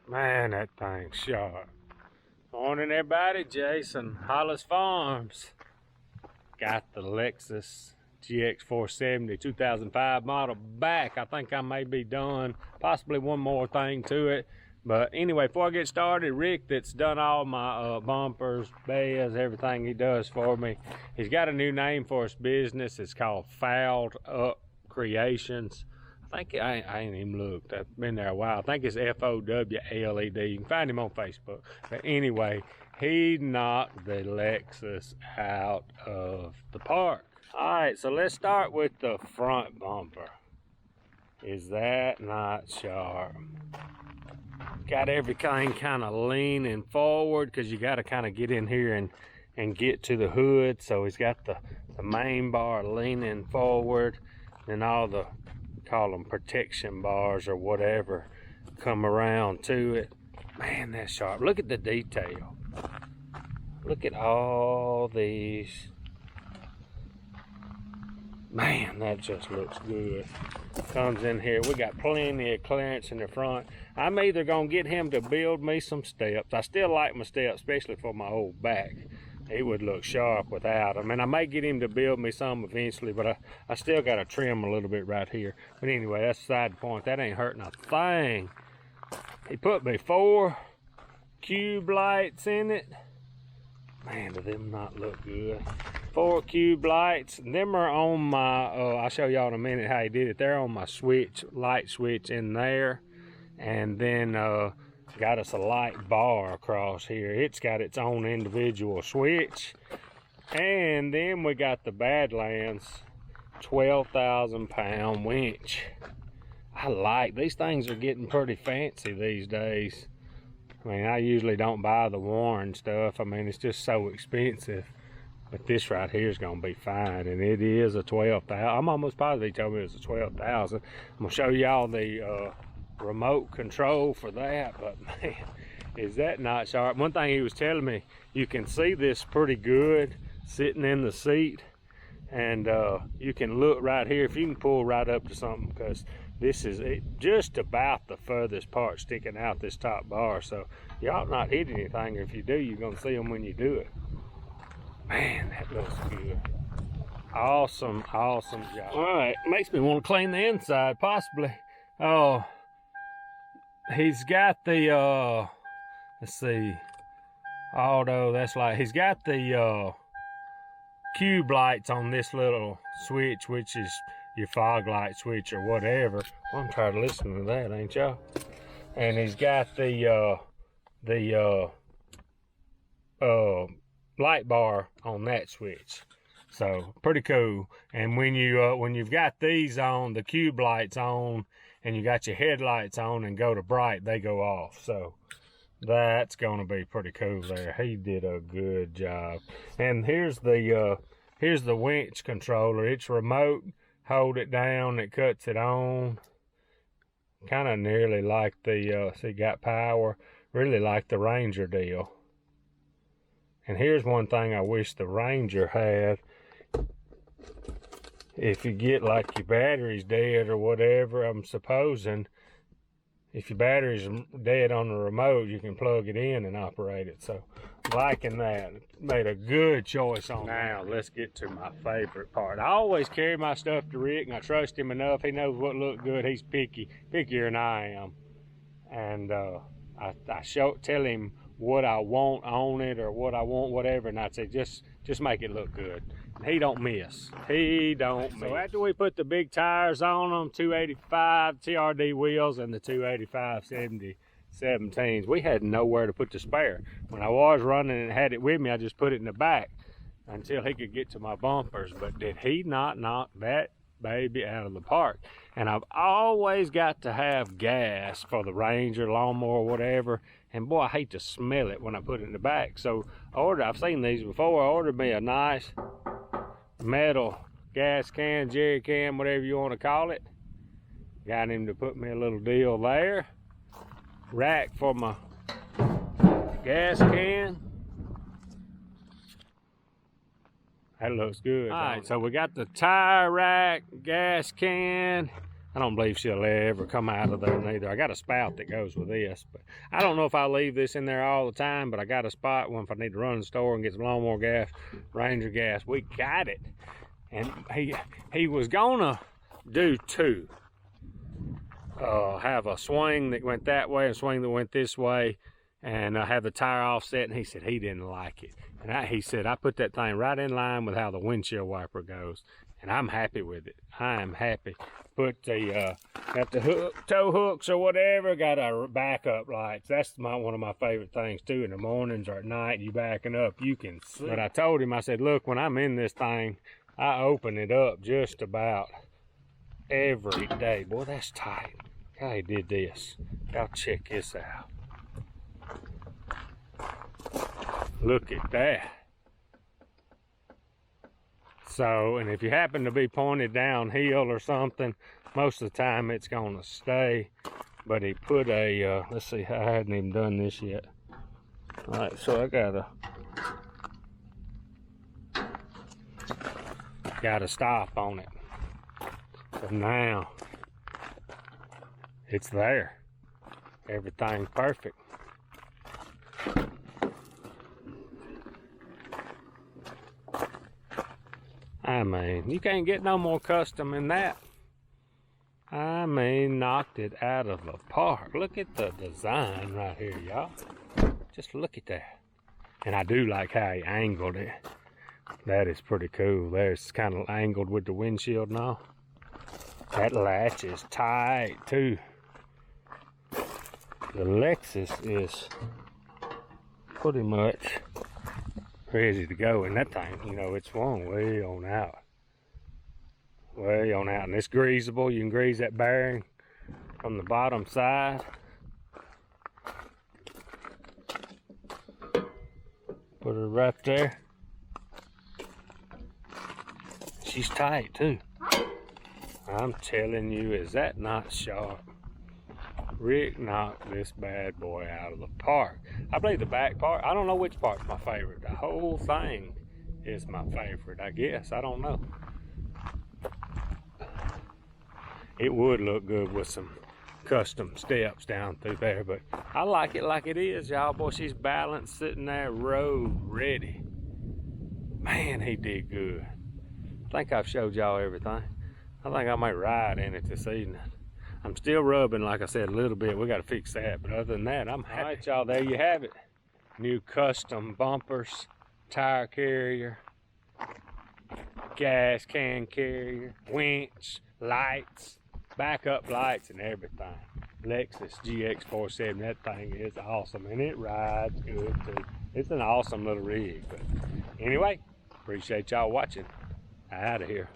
Man, that thing's sharp. Morning, everybody. Jason, Hollis Farms. Got the Lexus GX470 2005 model back. I think I may be done. Possibly one more thing to it. But anyway, before I get started, Rick, that's done all my bumpers, beds, everything he does for me, he's got a new name for his business. It's called Fowled Creations. I think I ain't even looked. I've been there a while. I think it's Fowled. You can find him on Facebook. But anyway, he knocked the Lexus out of the park. All right, so let's start with the front bumper. Is that not sharp? Got everything kind of leaning forward because you got to kind of get in here and get to the hood. So he's got the main bar leaning forward, and all the, call them protection bars or whatever, come around to it. Man, that's sharp. Look at the detail. Look at all these. Man, that just looks good. Comes in here. We got plenty of clearance in the front. I'm either gonna get him to build me some steps. I still like my steps, especially for my old back. He would look sharp without them. And I may get him to build me some eventually, but I still got to trim a little bit right here. But anyway, that's beside the point. That ain't hurting a thing. He put me 4 cube lights in it. Man, do them not look good. 4 cube lights. Them are on my, I'll show y'all in a minute how he did it. They're on my switch, light switch in there. And then, got us a light bar across here. It's got its own individual switch. And then we got the Badlands 12,000 pound winch. I like these things, are getting pretty fancy these days. I mean, I usually don't buy the Warren stuff. I mean, it's just so expensive. But this right here is gonna be fine, and it is a 12,000. I'm almost positive he told me it was a 12,000. I'm gonna show y'all the remote control for that, but man, is that not sharp. One thing he was telling me, you can see this pretty good sitting in the seat, and you can look right here if you can pull right up to something, because this is just about the furthest part sticking out this top bar, so you ought not hit anything, or if you do, you're gonna see them when you do it. Man, that looks good. Awesome job. All right, makes me want to clean the inside possibly. Oh, he's got the let's see, auto, that's like, he's got the cube lights on this little switch, which is your fog light switch or whatever. Well, I'm tired of listening to that, ain't y'all? And he's got the light bar on that switch. So pretty cool. And when you've got these on, the cube lights on, and you got your headlights on and go to bright, they go off. So that's gonna be pretty cool there. He did a good job. And here's the winch controller. It's remote. Hold it down, it cuts it on. Kind of nearly like the see, got power. Really like the Ranger deal. And here's one thing I wish the Ranger had. If you get like your battery's dead or whatever, I'm supposing if your battery's dead on the remote, you can plug it in and operate it. So liking that. Made a good choice on that. Now let's get to my favorite part. I always carry my stuff to Rick, and I trust him enough. He knows what looks good. He's pickier than I am. And I tell him what I want on it, or what I want, whatever, and I say just make it look good. He don't miss. He don't miss. So after we put the big tires on them, 285 TRD wheels and the 285 17s, we had nowhere to put the spare. When I was running and had it with me, I just put it in the back until he could get to my bumpers. But did he not knock that baby out of the park? And I've always got to have gas for the Ranger, lawnmower, whatever. And boy, I hate to smell it when I put it in the back. So I've seen these before. I ordered me a nice metal gas can, jerry can, whatever you want to call it. Got him to put me a little deal there. Rack for my gas can. That looks good. All right, so we got the tire rack, gas can, I don't believe she'll ever come out of there neither. I got a spout that goes with this, but I don't know if I'll leave this in there all the time, but I got a spot one if I need to run to the store and get some lawnmower gas, Ranger gas. We got it. And he was gonna do two. Have a swing that went that way and a swing that went this way, and have the tire offset, and he said he didn't like it. And he said, I put that thing right in line with how the windshield wiper goes, and I'm happy with it. I am happy. Put the, got the tow hooks or whatever, got our backup lights. That's one of my favorite things too. In the mornings or at night, you backing up, you can see. But I told him, I said, look, when I'm in this thing, I open it up just about every day. Boy, that's tight. How he did this. Y'all check this out. Look at that. So, and if you happen to be pointed downhill or something, most of the time it's gonna stay. But he put a, let's see, I hadn't even done this yet. All right, so I gotta stop on it. So now, it's there. Everything's perfect. I mean, you can't get no more custom than that. I mean, knocked it out of the park. Look at the design right here, y'all. Just look at that. And I do like how he angled it. That is pretty cool. There's kind of angled with the windshield and all. That latch is tight too. The Lexus is pretty much ready to go, and that thing, you know, it's swung way on out. Way on out, and it's greasable. You can grease that bearing from the bottom side. Put her right there. She's tight too. I'm telling you, is that not sharp? Rick knocked this bad boy out of the park. I believe the back part, I don't know which part's my favorite. The whole thing is my favorite, I guess. I don't know. It would look good with some custom steps down through there, but I like it like it is, y'all. Boy, she's balanced, sitting there, road ready. Man, he did good. I think I've showed y'all everything. I think I might ride in it this evening. I'm still rubbing, like I said, a little bit. We got to fix that. But other than that, I'm happy. All right, y'all, there you have it. New custom bumpers, tire carrier, gas can carrier, winch, lights, backup lights, and everything. Lexus GX470, that thing is awesome. And it rides good, too. It's an awesome little rig. But anyway, appreciate y'all watching. Out of here.